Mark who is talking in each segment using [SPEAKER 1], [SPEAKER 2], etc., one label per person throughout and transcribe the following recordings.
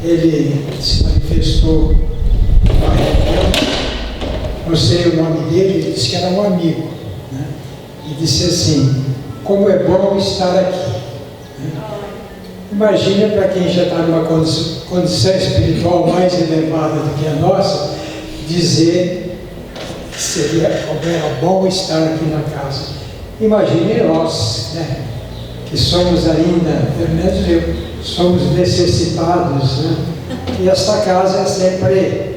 [SPEAKER 1] ele se manifestou numa reunião, não sei o nome dele, ele disse que era um amigo, né? E disse assim: como é bom estar aqui. Imagina, para quem já está numa condição espiritual mais elevada do que a nossa, dizer que seria, como era bom estar aqui na casa. Imagine nós, né, que somos ainda, pelo menos eu, somos necessitados, né? E esta casa é sempre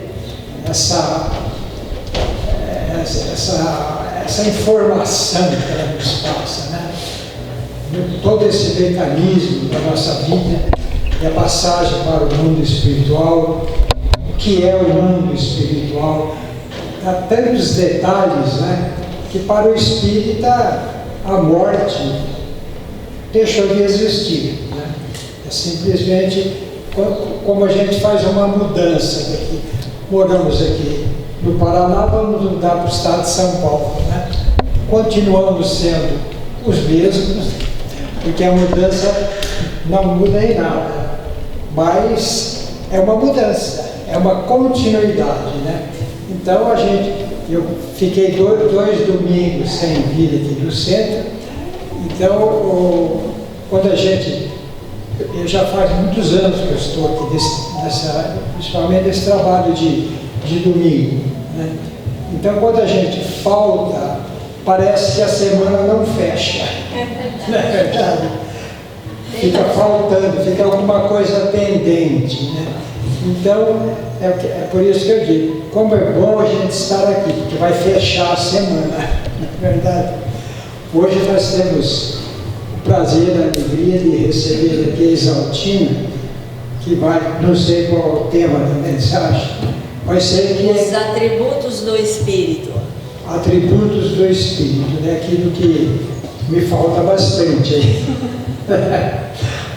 [SPEAKER 1] essa informação que ela nos passa, né? Todo esse mecanismo da nossa vida e a passagem para o mundo espiritual, o que é o mundo espiritual, há tantos detalhes, né, que para o espírita a morte deixou de existir, né? É simplesmente como a gente faz uma mudança daqui. Moramos aqui no Paraná, vamos mudar para o estado de São Paulo, né? Continuamos sendo os mesmos, porque a mudança não muda em nada, mas é uma mudança, é uma continuidade, né? Então eu fiquei dois domingos sem vir aqui do centro, então quando eu já faz muitos anos que eu estou aqui, principalmente desse trabalho de domingo, né? Então quando a gente falta, parece que a semana não fecha, não é verdade? Fica faltando, fica alguma coisa pendente, né? Então, é por isso que eu digo, como é bom a gente estar aqui, porque vai fechar a semana, não é verdade? Hoje nós temos o prazer e a alegria de receber aqui a Exaltina, que vai, não sei qual é o tema da mensagem, vai ser que...
[SPEAKER 2] Os atributos do Espírito.
[SPEAKER 1] Atributos do Espírito, né? Aquilo que me falta bastante aí.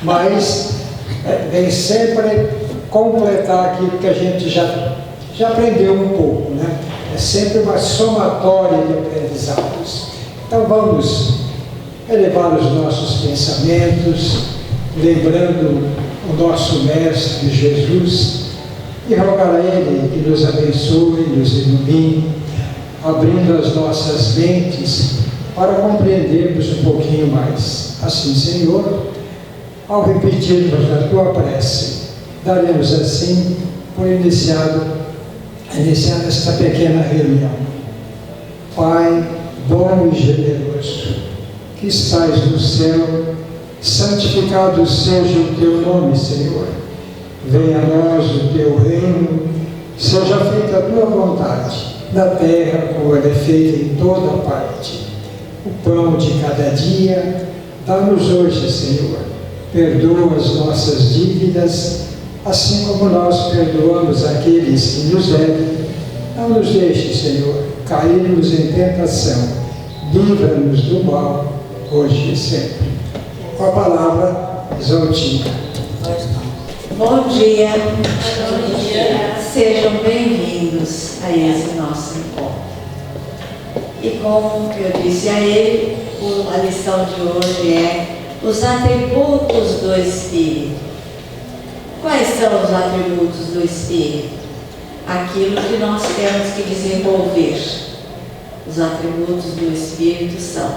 [SPEAKER 1] Mas vem sempre completar aquilo que a gente já aprendeu um pouco, né? É sempre uma somatória de aprendizados. Então vamos elevar os nossos pensamentos, lembrando o nosso Mestre Jesus, e rogar a Ele que nos abençoe, nos ilumine, abrindo as nossas mentes para compreendermos um pouquinho mais. Assim, Senhor, ao repetirmos a Tua prece, daremos assim por iniciada esta pequena reunião. Pai bom e generoso, que estais no céu, santificado seja o Teu nome, Senhor. Venha a nós o Teu reino, seja feita a Tua vontade, na terra como ela é feita em toda parte. O pão de cada dia, dá-nos hoje, Senhor. Perdoa as nossas dívidas, assim como nós perdoamos aqueles que nos devem. Não nos deixe, Senhor, cairmos em tentação. Livra-nos do mal, hoje e sempre. Com a palavra, Exaltina.
[SPEAKER 3] Bom dia. Bom dia. Sejam bem-vindos a esse nosso encontro. E como eu disse a ele, a lição de hoje é os atributos do Espírito. Quais são os atributos do Espírito? Aquilo que nós temos que desenvolver. Os atributos do Espírito são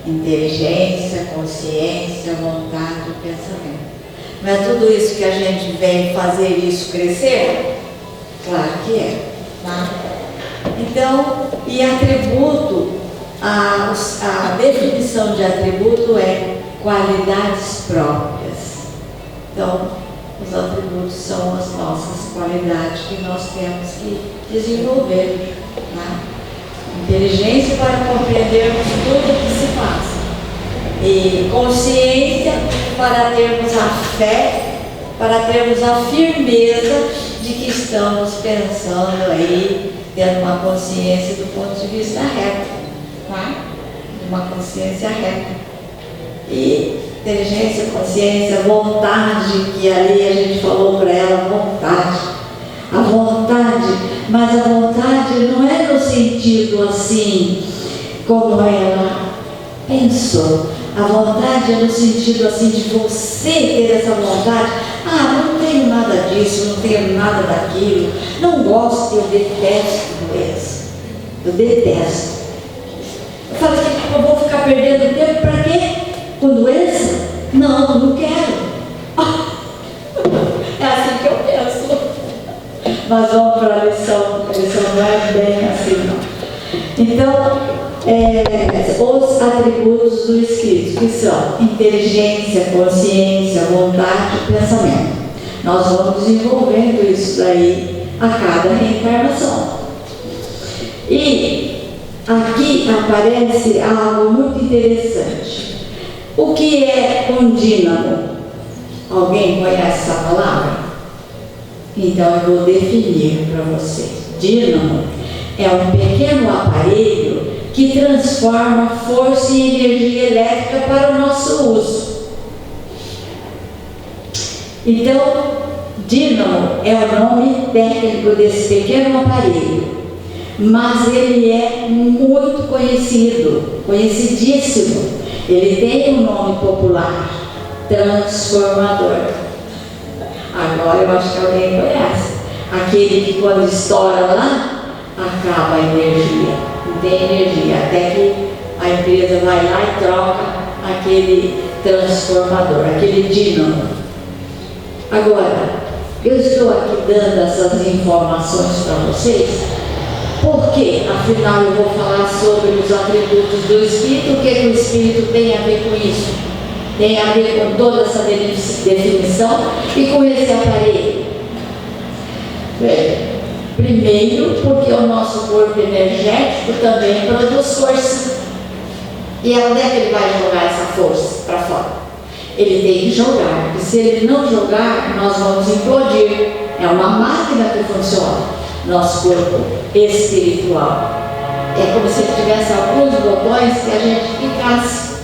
[SPEAKER 3] inteligência, consciência, vontade e pensamento. Não é tudo isso que a gente vem fazer isso crescer? Claro que é. Tá? Então, e atributo, a definição de atributo é qualidades próprias. Então, os atributos são as nossas qualidades que nós temos que desenvolver. Tá? Inteligência para compreendermos tudo o que se passa. E consciência para termos a fé, para termos a firmeza de que estamos pensando aí, tendo uma consciência do ponto de vista reto, tá? Uma consciência reta. E inteligência, consciência, vontade, que ali a gente falou para ela, vontade. A vontade, mas a vontade não é no sentido assim, como ela pensou. A vontade é no sentido assim de você ter essa vontade. Ah, não tenho nada disso, não tenho nada daquilo, não gosto, eu detesto doença. Eu detesto. Eu falei, eu vou ficar perdendo tempo para quê? Com doença? Não, não quero. É assim que eu penso. Mas vamos para a lição. A lição não é bem assim, não. Então, os atributos do Espírito, que são inteligência, consciência, vontade e pensamento. Nós vamos desenvolvendo isso daí a cada reencarnação. E aqui aparece algo muito interessante. O que é um dínamo? Alguém conhece essa palavra? Então eu vou definir para vocês. Dínamo é um pequeno aparelho que transforma força em energia elétrica para o nosso uso. Então, dínamo é o nome técnico desse pequeno aparelho, mas ele é muito conhecido, conhecidíssimo. Ele tem um nome popular, transformador. Agora eu acho que alguém conhece. Aquele que quando estoura lá, acaba a energia. Não tem energia, até que a empresa vai lá e troca aquele transformador, aquele dínamo. Agora, eu estou aqui dando essas informações para vocês, porque afinal eu vou falar sobre os atributos do Espírito. O que o Espírito tem a ver com isso? Tem a ver com toda essa definição e com esse aparelho. Bem, primeiro, porque o nosso corpo energético também produz força. E onde é que ele vai jogar essa força para fora? Ele tem que jogar, porque se ele não jogar, nós vamos implodir. É uma máquina que funciona, nosso corpo espiritual. É como se tivesse alguns botões que a gente clicasse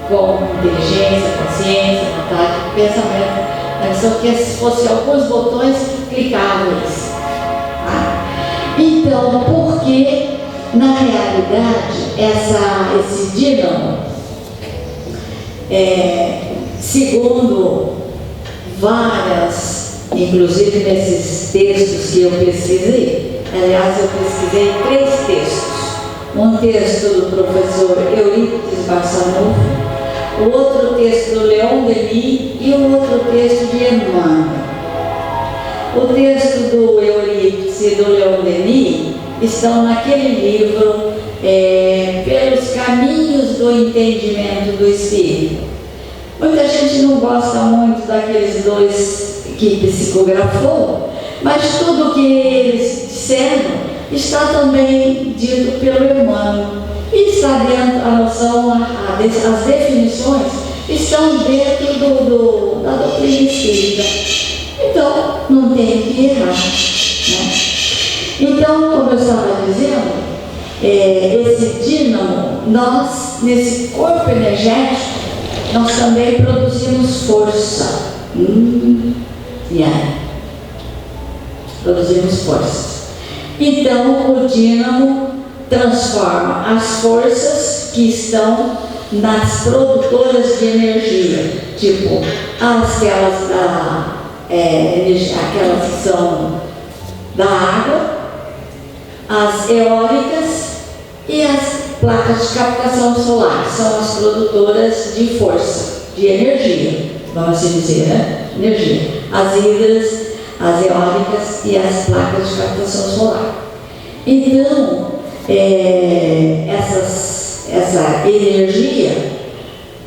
[SPEAKER 3] com inteligência, consciência, vontade, pensamento. Só que se fossem alguns botões clicáveis. Então, porque na realidade esse dínamo, segundo várias, inclusive nesses textos que eu pesquisei, aliás eu pesquisei 3 textos, um texto do professor Eurípides Barçanufo, o outro texto do Leon Denis e o outro texto de Emmanuel. O texto do Eurípides e do Leon Denis estão naquele livro Pelos Caminhos do Entendimento do Espírito. Muita gente não gosta muito daqueles 2 que psicografou, mas tudo o que eles disseram está também dito pelo Emmanuel. E está dentro, a noção, as definições estão dentro da doutrina espírita. Então, não tem que errar, né? Então, como eu estava dizendo, esse dínamo, nós, nesse corpo energético, nós também produzimos força. Produzimos força. Então, o dínamo transforma as forças que estão nas produtoras de energia, tipo aquelas que são da água, as eólicas e as placas de captação solar, são as produtoras de força, de energia, vamos assim dizer, né? Energia. As hidras, as eólicas e as placas de captação solar. Então, essa energia,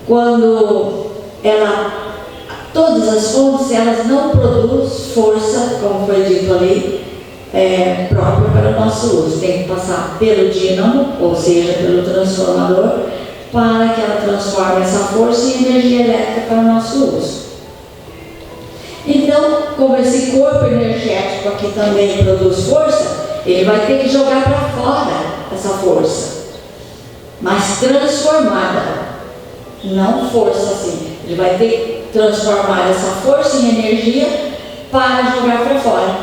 [SPEAKER 3] quando todas as fontes, elas não produzem força, como foi dito ali, própria para o nosso uso. Tem que passar pelo dínamo, ou seja, pelo transformador, para que ela transforme essa força em energia elétrica para o nosso uso. Então, como esse corpo energético aqui também produz força, ele vai ter que jogar para fora essa força, mas transformada, não força assim. Ele vai ter que transformar essa força em energia para jogar para fora.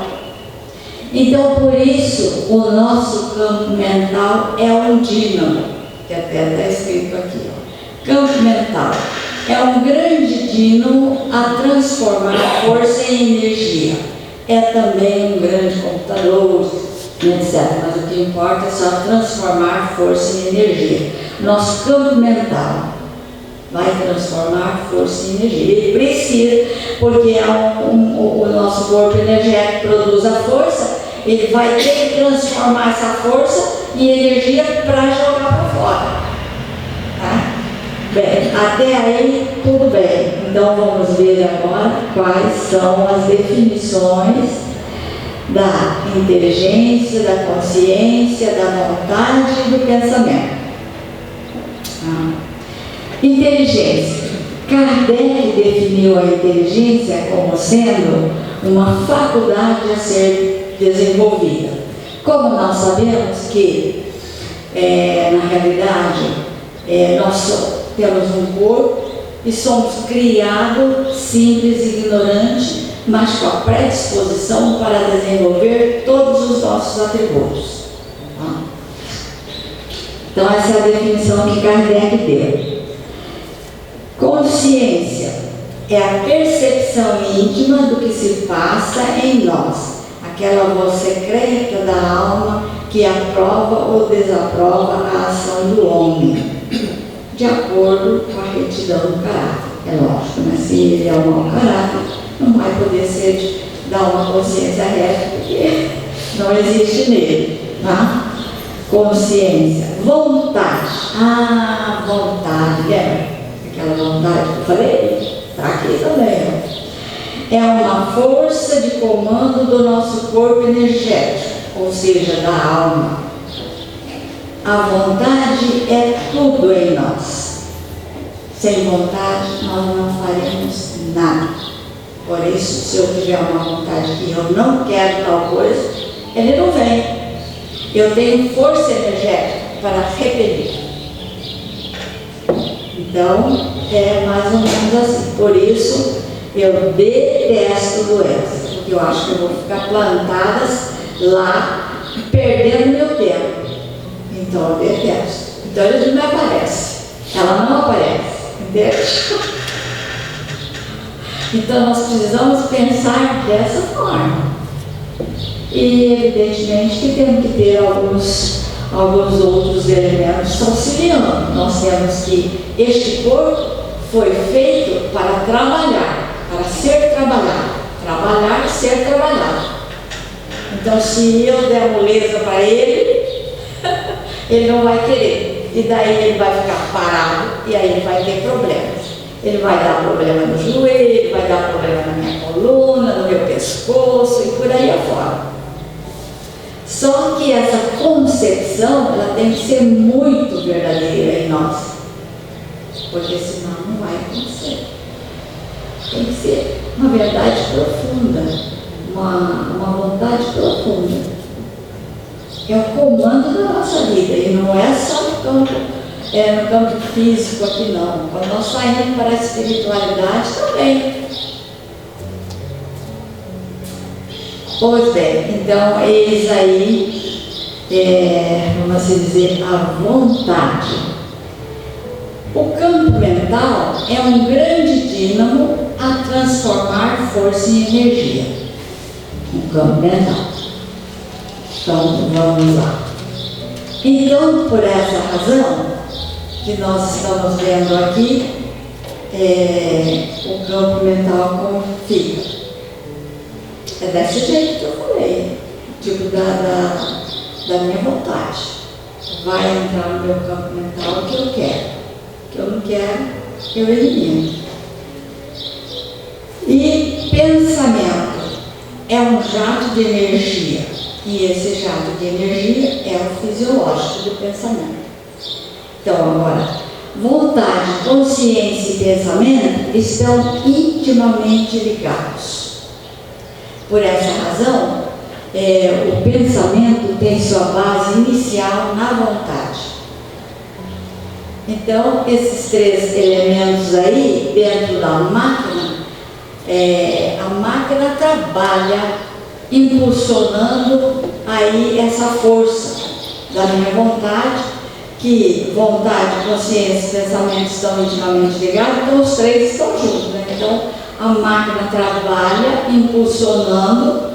[SPEAKER 3] Então, por isso, o nosso campo mental é um dínamo, que até está escrito aqui, ó. Campo mental. é um grande dínamo a transformar a força em energia. É também um grande computador, etc. Mas o que importa é só transformar a força em energia. Nosso campo mental vai transformar força em energia. Ele precisa, porque o nosso corpo energético produz a força, ele vai ter que transformar essa força em energia para jogar para fora. Tá? Bem, até aí tudo bem. Então vamos ver agora quais são as definições da inteligência, da consciência, da vontade e do pensamento. Inteligência. Kardec definiu a inteligência como sendo uma faculdade a ser desenvolvida. Como nós sabemos que, na realidade, nós temos um corpo e somos criados simples e ignorantes, mas com a predisposição para desenvolver todos os nossos atributos. Então, essa é a definição que Kardec deu. Consciência é a percepção íntima do que se passa em nós, aquela voz secreta da alma que aprova ou desaprova a ação do homem, de acordo com a retidão do caráter. É lógico, né? Se ele é um mau caráter, não vai poder ser dar uma consciência reta, porque não existe nele. Tá? Consciência. Vontade. Vontade, lembra? Aquela vontade que eu falei, está aqui também. É uma força de comando do nosso corpo energético, ou seja, da alma. A vontade é tudo em nós. Sem vontade, nós não faremos nada. Por isso, se eu tiver uma vontade que eu não quero tal coisa, ele não vem. Eu tenho força energética para repelir. Então, é mais ou menos assim. Por isso, eu detesto doenças, porque eu acho que eu vou ficar plantadas lá, perdendo meu tempo. Então, eu detesto. Então, eles não me aparecem. Ela não aparece. Entende? Então, nós precisamos pensar dessa forma. E, evidentemente, que temos que ter alguns outros elementos auxiliando. Nós temos que este corpo foi feito para trabalhar, para ser trabalhado. Trabalhar, ser trabalhado. Então, se eu der moleza para ele, ele não vai querer. E daí ele vai ficar parado e aí ele vai ter problemas. Ele vai dar problema no joelho, vai dar problema na minha coluna, no meu pescoço e por aí afora. Só que essa concepção, ela tem que ser muito verdadeira em nós, porque senão não vai acontecer. Tem que ser uma verdade profunda, uma vontade profunda. É o comando da nossa vida, e não é só no campo físico aqui não. Quando nós saímos para a espiritualidade também. Pois bem, então eis aí, vamos assim dizer, a vontade. O campo mental é um grande dínamo a transformar força em energia. O campo mental. Então, vamos lá. Então, por essa razão que nós estamos vendo aqui, o campo mental como fica. É desse jeito que eu falei, tipo da minha vontade. Vai entrar no meu campo mental o que eu quero. O que eu não quero, eu elimino. E pensamento é um jato de energia. E esse jato de energia é o fisiológico do pensamento. Então, agora, vontade, consciência e pensamento estão intimamente ligados. Por essa razão, o pensamento tem sua base inicial na vontade. Então, esses três elementos aí, dentro da máquina, a máquina trabalha impulsionando aí essa força da minha vontade, que vontade, consciência e pensamento estão intimamente ligados, então os três estão juntos, né? Então a máquina trabalha impulsionando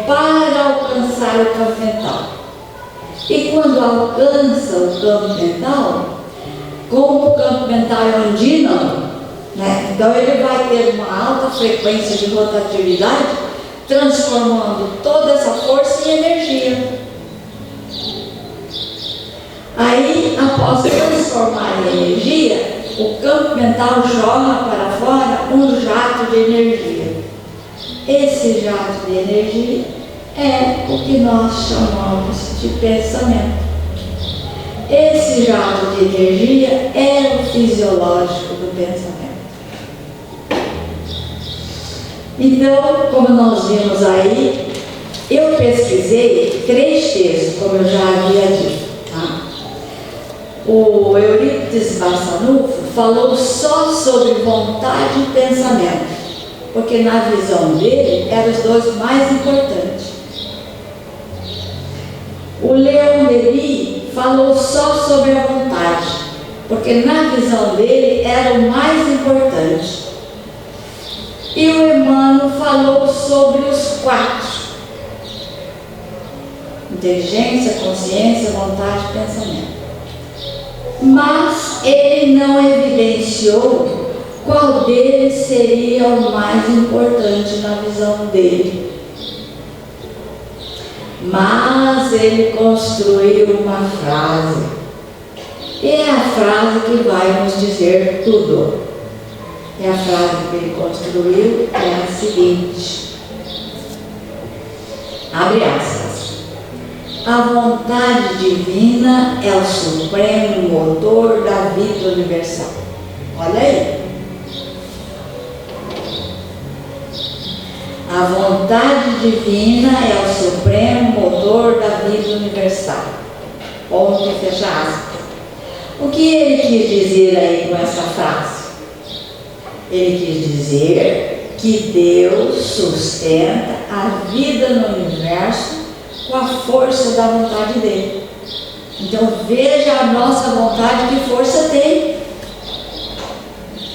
[SPEAKER 3] para alcançar o campo mental. E quando alcança o campo mental, como o campo mental é ondino, né? Então ele vai ter uma alta frequência de rotatividade, transformando toda essa força em energia. Aí, após transformar em energia, o campo mental joga para fora um jato de energia. Esse jato de energia é o que nós chamamos de pensamento. Esse jato de energia é o fisiológico do pensamento. Então, como nós vimos aí, eu pesquisei 3 textos, como eu já havia dito. Tá? O Eurípides Barçanufo falou só sobre vontade e pensamento, porque na visão dele eram os dois mais importantes. O Leon Denis falou só sobre a vontade, porque na visão dele era o mais importante. E o Emmanuel falou sobre os 4: inteligência, consciência, vontade e pensamento. Mas ele não evidenciou qual deles seria o mais importante na visão dele. Mas ele construiu uma frase, e é a frase que vai nos dizer tudo. E a frase que ele construiu é a seguinte, abre aspas: a vontade divina é o supremo motor da vida universal. Olha aí. A vontade divina é o supremo motor da vida universal. Ponto e fecha aspas. O que ele quis dizer aí com essa frase? Ele quis dizer que Deus sustenta a vida no universo com a força da vontade dele. Então veja a nossa vontade, que força tem.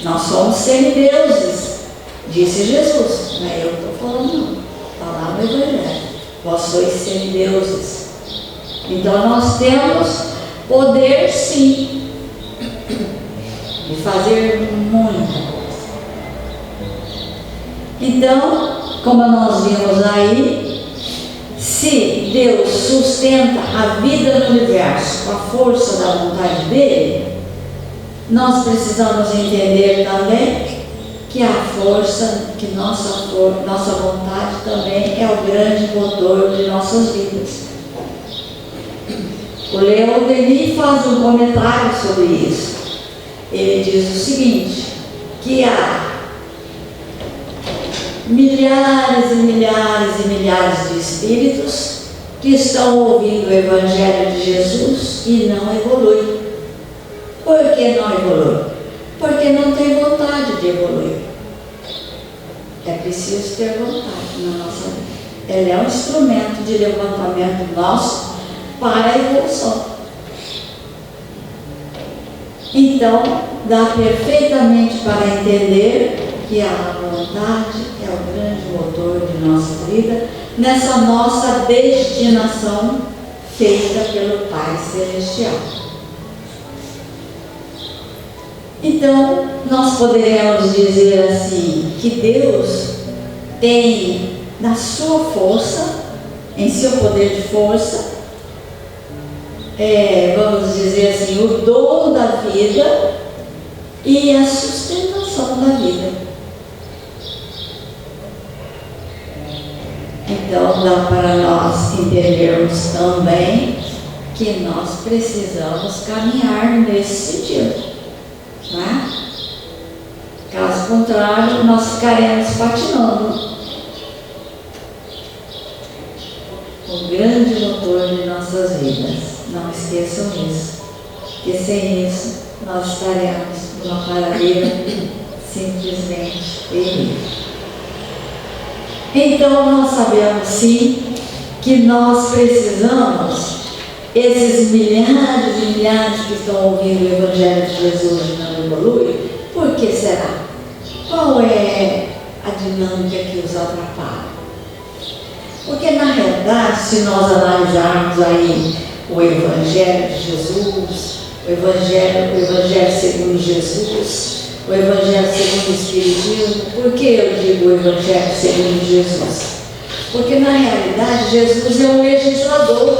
[SPEAKER 3] Nós somos semideuses, disse Jesus. Não é eu que estou falando, não. Está lá no Evangelho. Vós sois semideuses. Então nós temos poder, sim, de fazer muita coisa. Então, como nós vimos aí, se Deus sustenta a vida no universo com a força da vontade dele, nós precisamos entender também que a força, que nossa vontade também é o grande motor de nossas vidas. O Leon Denis faz um comentário sobre isso. Ele diz o seguinte, que há milhares e milhares e milhares de espíritos que estão ouvindo o Evangelho de Jesus e não evoluem. Por que não evoluem? Porque não tem vontade de evoluir. É preciso ter vontade na nossa vida. Ele é um instrumento de levantamento nosso para a evolução. Então, dá perfeitamente para entender que a vontade é o grande motor de nossa vida, nessa nossa destinação feita pelo Pai Celestial. Então, nós poderemos dizer assim, que Deus tem na sua força, em seu poder de força, vamos dizer assim, o dom da vida e a sustentação da vida. Então, dá para nós entendermos também que nós precisamos caminhar nesse sentido, né? Caso contrário, nós ficaremos patinando. O grande motor de nossas vidas. Não esqueçam isso, porque sem isso nós estaremos numa paradeira simplesmente terrível. Então nós sabemos sim que nós precisamos esses milhares e milhares que estão ouvindo o Evangelho de Jesus e não evoluem, por que será? Qual é a dinâmica que os atrapalha? Porque na realidade, se nós analisarmos aí o Evangelho de Jesus, o Evangelho segundo Jesus, o Evangelho segundo o Espiritismo, por que eu digo o Evangelho segundo Jesus? Porque na realidade Jesus é um legislador.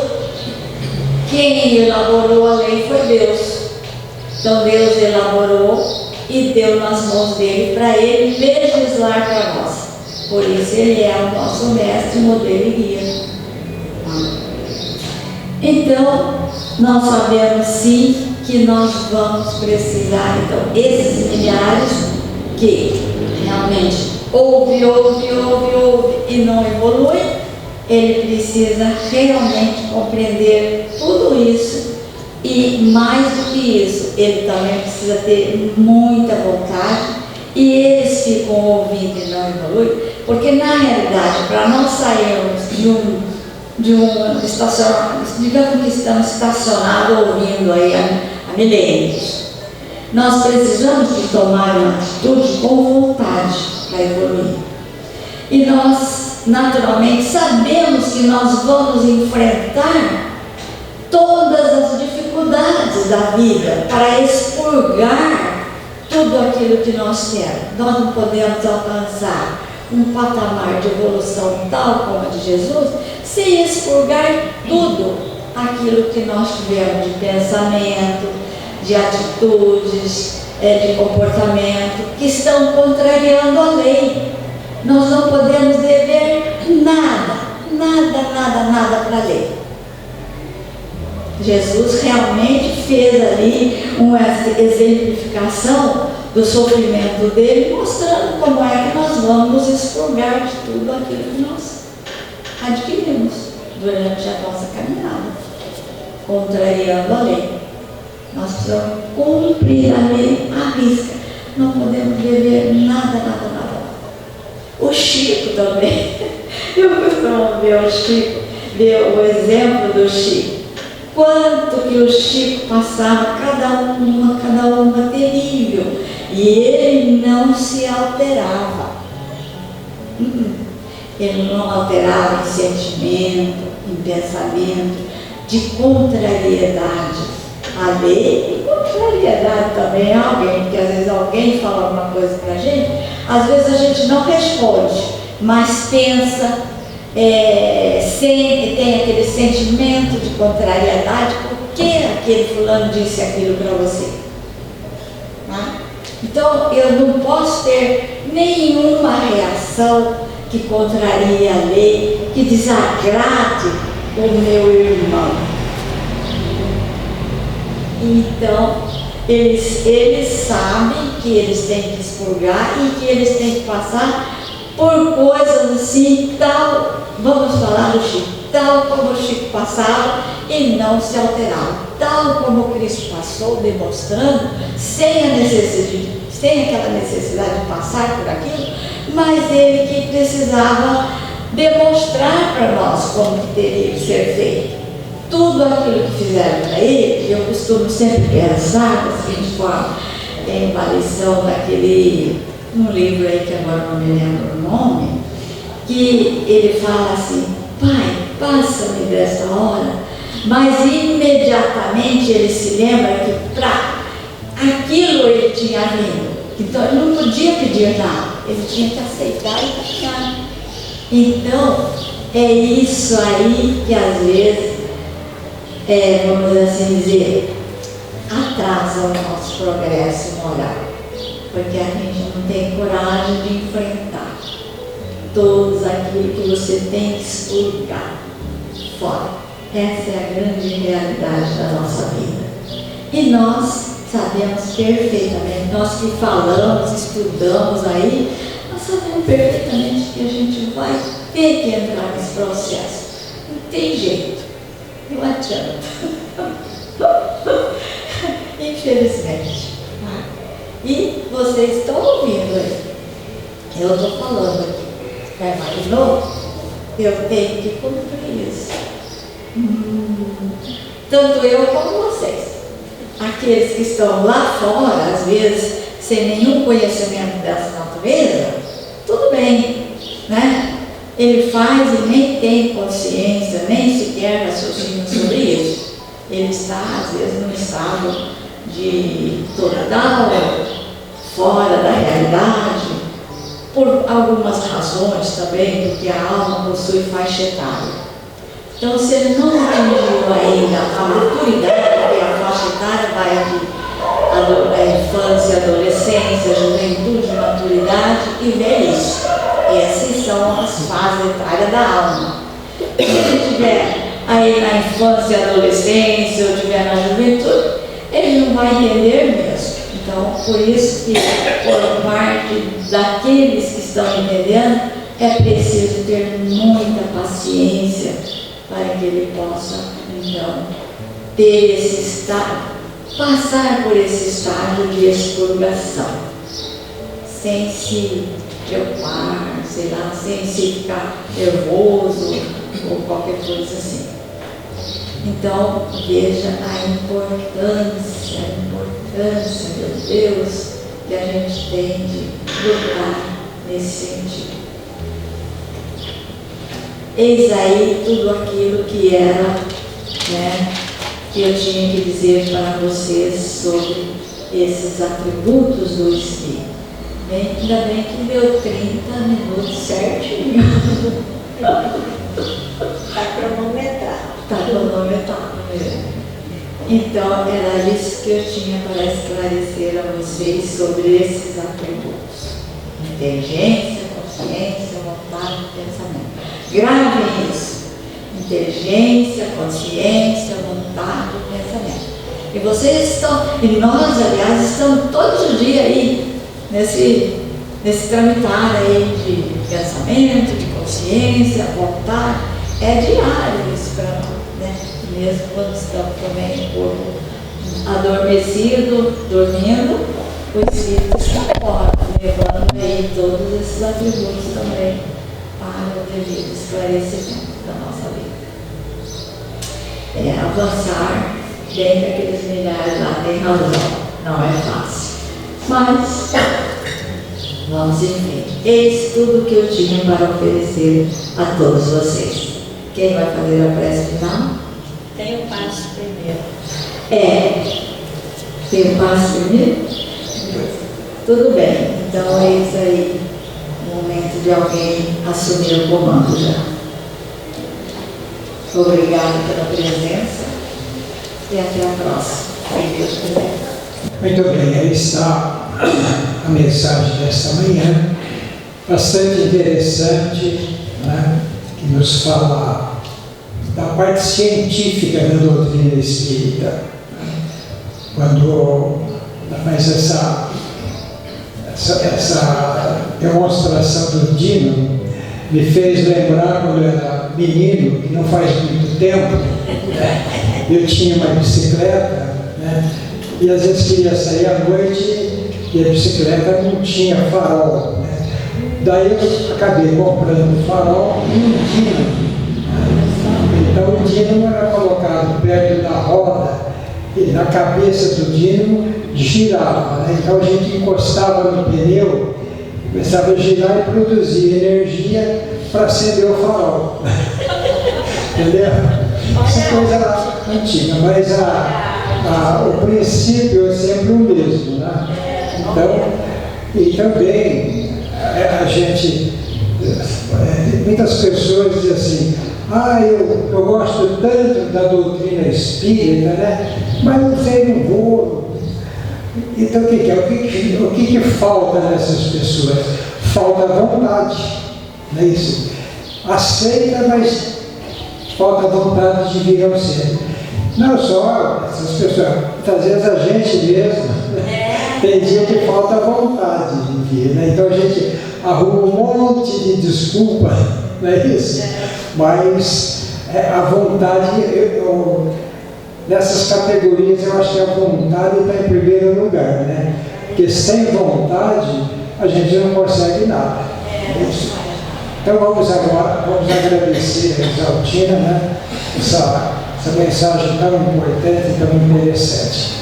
[SPEAKER 3] Quem elaborou a lei foi Deus. Então Deus elaborou e deu nas mãos dele para ele legislar para nós. Por isso ele é o nosso mestre, modelo e guia. Então, nós sabemos sim que nós vamos precisar, então, esses milhares que realmente ouve e não evolui, ele precisa realmente compreender tudo isso. E mais do que isso, ele também precisa ter muita vontade, e eles ficam ouvindo e não evoluem, porque na realidade, para nós sairmos de um estacionamento, digamos que estamos estacionados ouvindo aí há milênios, nós precisamos de tomar uma atitude com vontade para evoluir. E nós, naturalmente, sabemos que nós vamos enfrentar todas as dificuldades da vida para expurgar tudo aquilo que nós temos. Nós não podemos alcançar um patamar de evolução tal como a de Jesus sem expurgar tudo aquilo que nós tivemos de pensamento, de atitudes, de comportamento que estão contrariando a lei. Nós não podemos dever nada para a lei. Jesus realmente fez ali uma exemplificação do sofrimento dele, mostrando como é que nós vamos expurgar de tudo aquilo que nós adquirimos durante a nossa caminhada, contrariando a lei. Nós precisamos cumprir a lei à risca, não podemos dever nada. O Chico também, eu costumo ver o Chico, ver o exemplo do Chico. Quanto que o Chico passava, cada uma terrível, e ele não se alterava. Ele não alterava em sentimento, em pensamento, de contrariedade à lei, e contrariedade também a alguém, porque às vezes alguém fala alguma coisa para a gente, às vezes a gente não responde, mas pensa, tem aquele sentimento de contrariedade, por que aquele fulano disse aquilo para você? Então eu não posso ter nenhuma reação que contrarie a lei, que desagrade o meu irmão. Então eles sabem que eles têm que expurgar e que eles têm que passar por coisas assim, tal, vamos falar do Chico, tal como o Chico passava e não se alterava, tal como Cristo passou, demonstrando, sem aquela necessidade de passar por aquilo, mas ele que precisava demonstrar para nós como que teria que ser feito. Tudo aquilo que fizeram para ele, eu costumo sempre pensar da seguinte forma, tem uma lição daquele, um livro aí que agora não me lembro o nome, que ele fala assim: Pai, passa-me dessa hora, mas imediatamente ele se lembra que para aquilo ele tinha vindo, então ele não podia pedir nada, ele tinha que aceitar e caminhar. Então é isso aí que às vezes, vamos assim dizer, atrasa o nosso progresso moral, porque a gente não tem coragem de enfrentar todos aquilo que você tem que expurgar fora. Essa é a grande realidade da nossa vida. E nós sabemos perfeitamente, nós que falamos, estudamos aí, nós sabemos perfeitamente que a gente vai ter que entrar nesse processo. Não tem jeito, não adianta. Infelizmente. E vocês estão ouvindo aí. Eu estou falando aqui. Imaginou? Eu tenho que cumprir isso. tanto eu como vocês. Aqueles que estão lá fora, às vezes, sem nenhum conhecimento dessa natureza, tudo bem, né? Ele faz e nem tem consciência, nem sequer raciocina sobre isso. Ele está, às vezes, num estado de total, fora da realidade, por algumas razões também, porque a alma possui faixa etária. Então, se ele não atingiu ainda a maturidade, porque a faixa etária vai de infância, adolescência, juventude, maturidade e velhice. Essas são as fases etárias da alma. Se ele estiver aí na infância, adolescência, ou estiver na juventude, ele não vai entender mesmo. Então, por isso que, por parte daqueles que estão entendendo, é preciso ter muita paciência para que ele possa, então, ter esse estado, passar por esse estágio de expurgação, sem se preocupar, sei lá, sem se ficar nervoso ou qualquer coisa assim. Então, veja a importância, meu Deus, que a gente tem de lutar nesse sentido. Eis aí tudo aquilo que era, né, que eu tinha que dizer para vocês sobre esses atributos do Espírito. Bem, ainda bem que deu 30 minutos certinho.
[SPEAKER 2] Está cronometrado.
[SPEAKER 3] Está cronometrado mesmo. Então, era isso que eu tinha para esclarecer a vocês sobre esses atributos: inteligência, consciência, vontade e pensamento. Gravem isso: inteligência, consciência, vontade e pensamento. E vocês estão, e nós, aliás, estamos todos os dias aí nesse tramitar aí de pensamento, de consciência, vontade. É diário isso para nós, né? Mesmo quando estamos também o corpo adormecido, dormindo, o Espírito está fora, levando aí todos esses atributos também para o devido esclarecimento da nossa vida. Avançar dentro daqueles milhares lá, tem razão, não é fácil. Mas, vamos em frente. Eis tudo que eu tinha para oferecer a todos vocês. Quem vai fazer a prece final?
[SPEAKER 2] Tem o passo primeiro.
[SPEAKER 3] Tem o passo primeiro? Tudo bem. Então, eis aí o momento de alguém assumir o comando já. Obrigada pela presença e até a próxima. Se Deus quiser.
[SPEAKER 1] Muito bem, aí está a mensagem desta manhã, bastante interessante, né, que nos fala da parte científica da doutrina espírita. Quando faz essa demonstração do Dino, me fez lembrar quando eu era menino, que não faz muito tempo, né, eu tinha uma bicicleta, né, e às vezes queria sair à noite e a bicicleta não tinha farol, né? Daí eu acabei comprando o farol e um dínamo. Então o dínamo era colocado perto da roda e na cabeça do dínamo girava, né? Então a gente encostava no pneu, começava a girar e produzir energia para acender o farol. Entendeu? Essa coisa era antiga, mas o princípio é sempre o mesmo, né? Então, e também a gente, muitas pessoas dizem assim, eu gosto tanto da doutrina espírita, né? Mas não sei, não vou. Então o que falta nessas pessoas? Falta vontade, não é isso? Aceita, mas falta vontade de vir ao centro. Não só essas pessoas, muitas vezes a gente mesmo, tem dia que falta vontade de vir, né? Então a gente arruma um monte de desculpa, não é isso? Mas a vontade, nessas categorias eu acho que a vontade está em primeiro lugar, né? Porque sem vontade a gente não consegue nada. É isso? Então vamos agora, agradecer a Exaltina, né? Essa essa mensagem tão importante e tão interessante.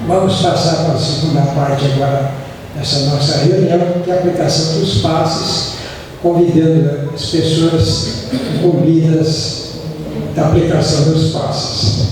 [SPEAKER 1] Vamos passar para a segunda parte agora dessa nossa reunião, que é a aplicação dos passes, convidando as pessoas incumbidas da aplicação dos passes.